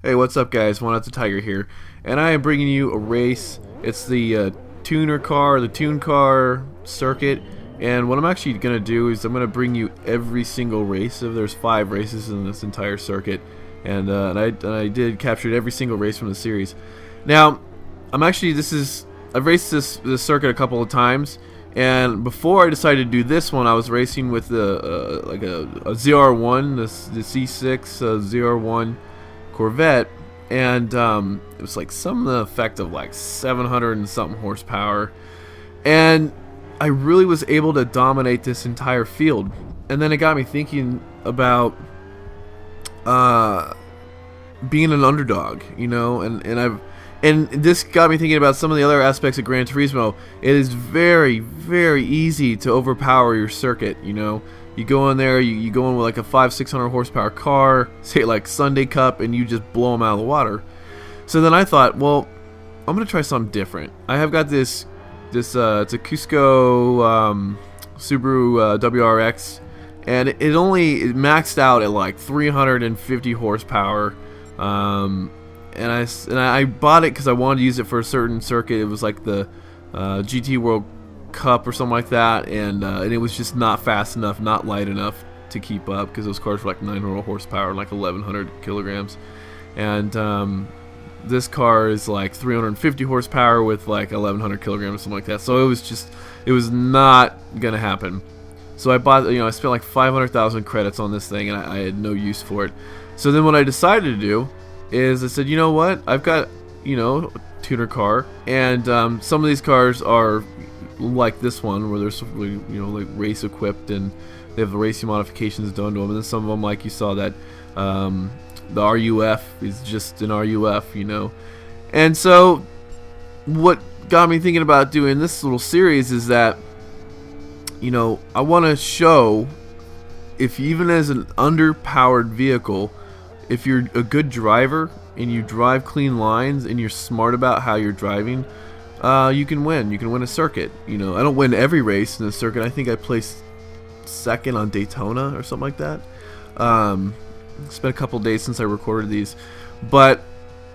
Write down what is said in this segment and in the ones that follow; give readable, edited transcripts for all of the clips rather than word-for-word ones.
Hey, what's up, guys? One Out the Tiger here, and I am bringing you a race. It's the tuner car, the tune car circuit, and what I'm actually going to do is I'm going to bring you every single race. So there's 5 races in this entire circuit, and I did capture every single race from the series. Now, I've raced this circuit a couple of times, and before I decided to do this one, I was racing with like a ZR1, the C6 ZR1 Corvette, and it was like some of the effect of like 700 and something horsepower, and I really was able to dominate this entire field. And then it got me thinking about being an underdog, you know, and this got me thinking about some of the other aspects of Gran Turismo. It is very, very easy to overpower your circuit, you know. You go in there, you go in with like a 500-600 horsepower car, say like Sunday Cup, and you just blow them out of the water. So then I thought, well, I'm gonna try something different. I have got this it's a Cusco Subaru WRX, and it maxed out at like 350 horsepower. And I bought it because I wanted to use it for a certain circuit. It was like the GT World Cup or something like that, and it was just not fast enough, not light enough to keep up, because those cars were like 900 horsepower, like 1100 kilograms, and this car is like 350 horsepower with like 1100 kilograms or something like that. So it was not gonna happen. So I bought, I spent like 500,000 credits on this thing, and I had no use for it. So then what I decided to do is I said, you know what, I've got a tuner car, and some of these cars are like this one, where they're like race equipped, and they have the racing modifications done to them. And then some of them, like you saw, that the RUF is just an RUF, And so what got me thinking about doing this little series is that I want to show, if even as an underpowered vehicle, if you're a good driver and you drive clean lines and you're smart about how you're driving, you can win. You can win a circuit. I don't win every race in the circuit. I think I placed second on Daytona or something like that. It's been a couple days since I recorded these, but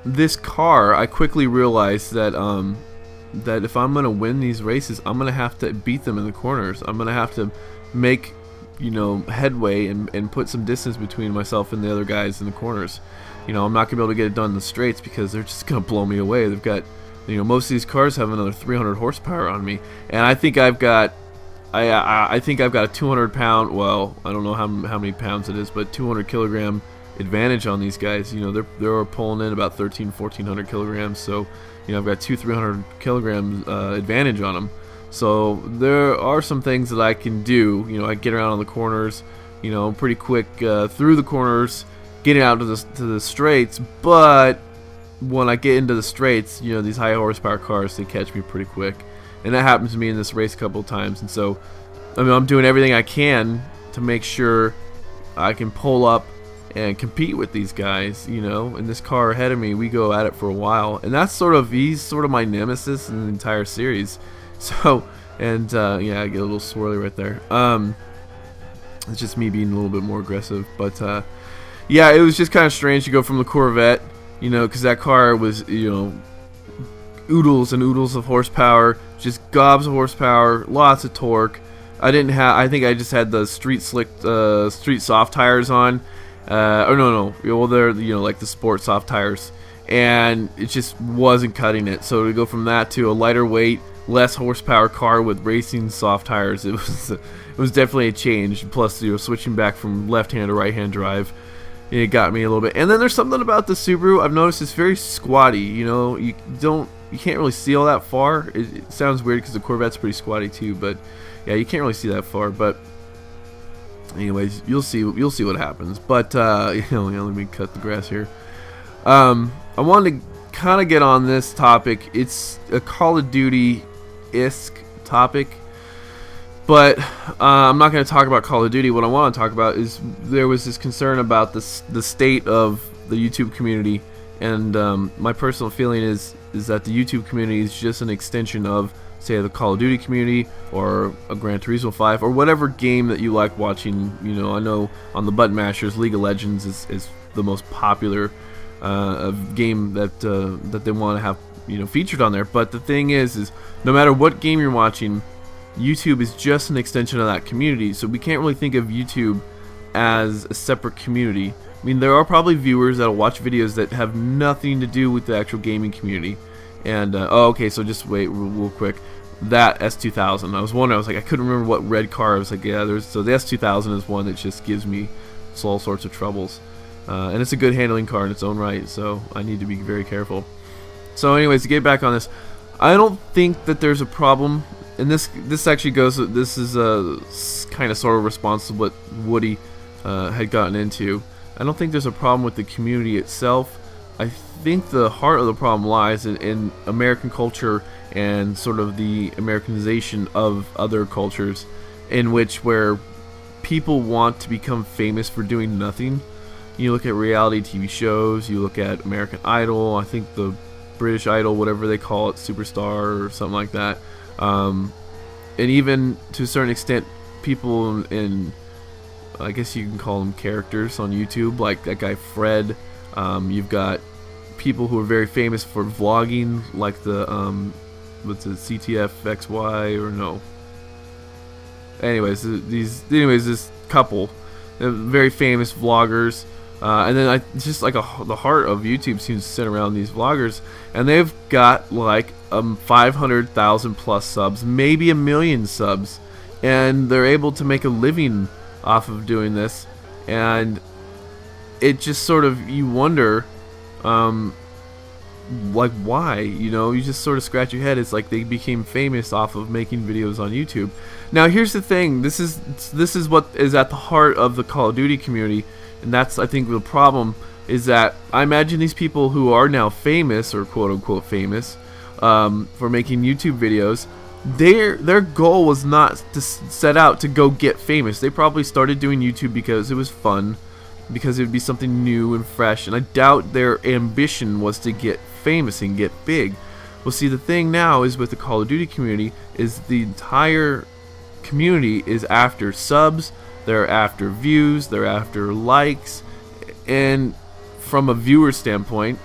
this car, I quickly realized that that if I'm gonna win these races, I'm gonna have to beat them in the corners. I'm gonna have to make headway and put some distance between myself and the other guys in the corners. I'm not gonna be able to get it done in the straights, because they're just gonna blow me away. They've got most of these cars have another 300 horsepower on me, and I think I've got I think I've got a 200 pound, well, I don't know how many pounds it is, but 200 kilogram advantage on these guys. They're pulling in about 1,400 kilograms, so I've got 300 kilograms advantage on them. So there are some things that I can do. I get around on the corners, pretty quick through the corners, getting out to the straights. But when I get into the straights, these high horsepower cars, they catch me pretty quick, and that happened to me in this race a couple of times. And so, I'm doing everything I can to make sure I can pull up and compete with these guys. And this car ahead of me, we go at it for a while, and he's sort of my nemesis in the entire series. So, and yeah, I get a little swirly right there. It's just me being a little bit more aggressive, but yeah, it was just kind of strange to go from the Corvette, because that car was, oodles and oodles of horsepower, just gobs of horsepower, lots of torque. I think I just had the street soft tires on, or no, well, they're like the sport soft tires, and it just wasn't cutting it. So to go from that to a lighter weight, less horsepower car with racing soft tires, it was definitely a change. Plus, switching back from left-hand to right-hand drive, it got me a little bit. And then there's something about the Subaru I've noticed, it's very squatty. You can't really see all that far. It sounds weird because the Corvette's pretty squatty too, but yeah, you can't really see that far. But anyways, you'll see what happens. But let me cut the grass here. I wanted to kind of get on this topic. It's a Call of Duty-esque topic, but I'm not going to talk about Call of Duty. What I want to talk about is there was this concern about the state of the YouTube community, and my personal feeling is that the YouTube community is just an extension of, say, the Call of Duty community, or a Gran Turismo 5, or whatever game that you like watching. I know on the button mashers, League of Legends is the most popular a game that that they want to have, you know, featured on there. But the thing is no matter what game you're watching, YouTube is just an extension of that community. So we can't really think of YouTube as a separate community. I mean, there are probably viewers that'll watch videos that have nothing to do with the actual gaming community. And oh, okay, so just wait real quick. That S2000, I was wondering, I was like, I couldn't remember what red car. I was like, yeah, there's, so the S2000 is one that just gives me all sorts of troubles, and it's a good handling car in its own right, so I need to be very careful. So anyways, to get back on this, I don't think that there's a problem, and this actually goes, this is kind of sort of response to what Woody had gotten into. I don't think there's a problem with the community itself. I think the heart of the problem lies in American culture and sort of the Americanization of other cultures, in which where people want to become famous for doing nothing. You look at reality TV shows, you look at American Idol, I think the British Idol, whatever they call it, Superstar or something like that, and even to a certain extent people in I guess you can call them characters on YouTube, like that guy Fred. You've got people who are very famous for vlogging, like the what's it, CTFXY or no? Anyways, this couple, very famous vloggers, and then it's just like the heart of YouTube seems to sit around these vloggers, and they've got like 500,000 plus subs, maybe 1 million subs, and they're able to make a living off of doing this, and it just sort of, you wonder, like, why, you know, you just sort of scratch your head. It's like they became famous off of making videos on YouTube. Now here's the thing, this is what is at the heart of the Call of Duty community, and that's, I think, the problem, is that I imagine these people who are now famous, or quote unquote famous, for making YouTube videos, their goal was not to set out to go get famous. They probably started doing YouTube because it was fun, because it would be something new and fresh, and I doubt their ambition was to get famous and get big. Well, see, the thing now is with the Call of Duty community is the entire community is after subs, they're after views, they're after likes, and from a viewer standpoint,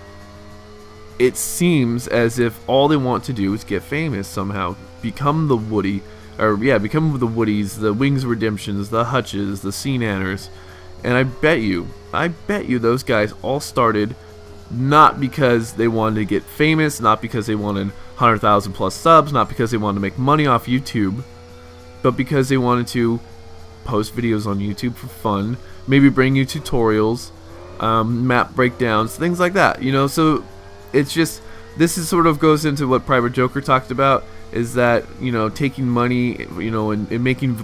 it seems as if all they want to do is get famous somehow, become the Woody, or yeah, become the Woodies, the Wings Redemptions, the Hutches, the Cnanners. And I bet you those guys all started not because they wanted to get famous, not because they wanted 100,000 plus subs, not because they wanted to make money off YouTube, but because they wanted to post videos on YouTube for fun, maybe bring you tutorials, map breakdowns, things like that, you know. So it's just, this is sort of goes into what Private Joker talked about, is that, you know, taking money, you know, and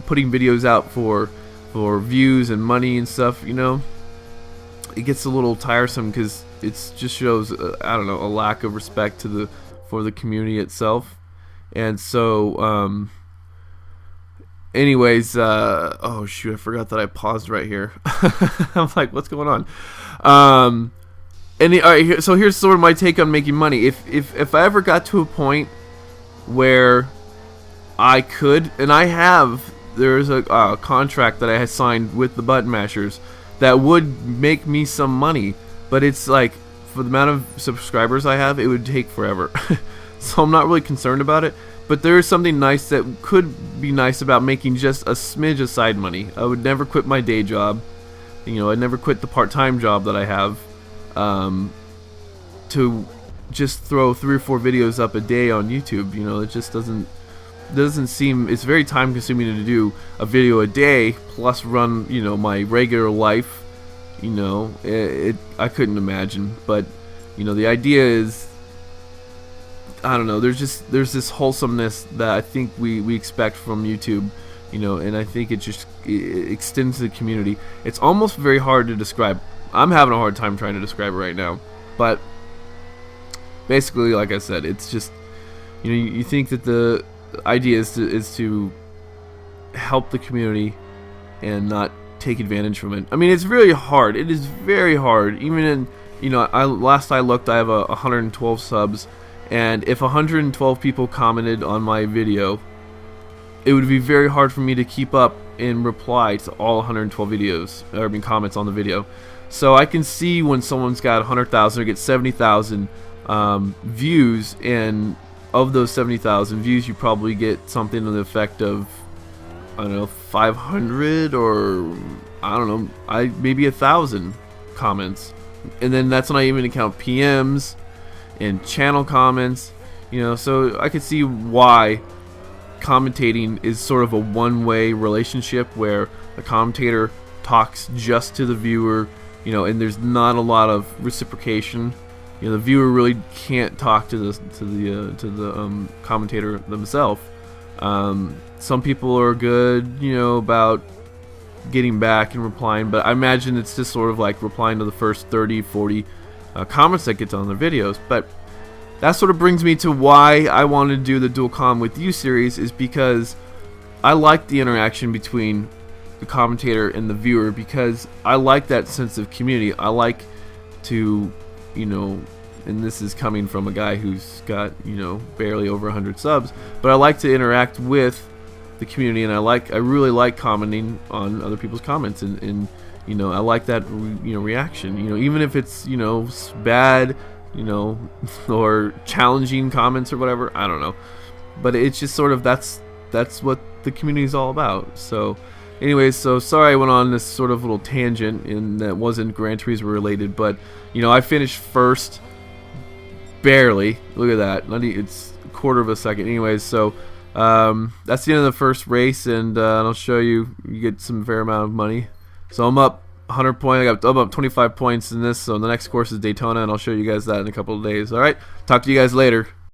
putting videos out for views and money and stuff, you know, it gets a little tiresome because it just shows I don't know, a lack of respect to for the community itself. And so anyways, oh shoot, I forgot that I paused right here. I'm like, what's going on? All right, so here's sort of my take on making money. If I ever got to a point where I could, and I have, there's a contract that I had signed with the Button Mashers that would make me some money, but it's like, for the amount of subscribers I have, it would take forever. So I'm not really concerned about it, but there is something nice that could be nice about making just a smidge of side money. I would never quit my day job, you know, I'd never quit the part-time job that I have, to just throw 3 or 4 videos up a day on YouTube. You know, it just doesn't seem, it's very time consuming to do a video a day plus run, you know, my regular life. You know, I couldn't imagine. But, you know, the idea is, I don't know, there's this wholesomeness that I think we expect from YouTube, you know, and I think it extends to the community. It's almost very hard to describe. I'm having a hard time trying to describe it right now, but basically, like I said, it's just, you know, you think that the idea is to help the community and not take advantage from it. I mean, it's really hard. It is very hard. Even in, you know, last I looked, I have 112 subs, and if 112 people commented on my video, it would be very hard for me to keep up and reply to all 112 videos, or I mean comments on the video. So I can see when someone's got 100,000 or gets 70,000 views, and of those 70,000 views, you probably get something to the effect of, I don't know, 500 or I don't know, maybe 1,000 comments, and then that's not even count PMs and channel comments. You know, so I could see why commentating is sort of a one-way relationship where the commentator talks just to the viewer, you know, and there's not a lot of reciprocation. You know, the viewer really can't talk to the commentator themselves. Some people are good, you know, about getting back and replying, but I imagine it's just sort of like replying to the first 30, 40 comments that gets on their videos. But that sort of brings me to why I wanted to do the Dual Com with You series, is because I like the interaction between the commentator and the viewer, because I like that sense of community. I like to, you know, and this is coming from a guy who's got, you know, barely over 100 subs, but I like to interact with the community, and I really like commenting on other people's comments, and you know, I like that reaction, you know, even if it's, you know, bad, you know, or challenging comments or whatever, I don't know, but it's just sort of that's what the community is all about. So anyways, so sorry I went on this sort of little tangent, and that wasn't Gran Turismo related, but you know, I finished first, barely. Look at that, it's a quarter of a second. Anyways, so that's the end of the first race, and I'll show you get some fair amount of money. So I'm up 100 points. I'm up 25 points in this. So the next course is Daytona, and I'll show you guys that in a couple of days. All right, talk to you guys later.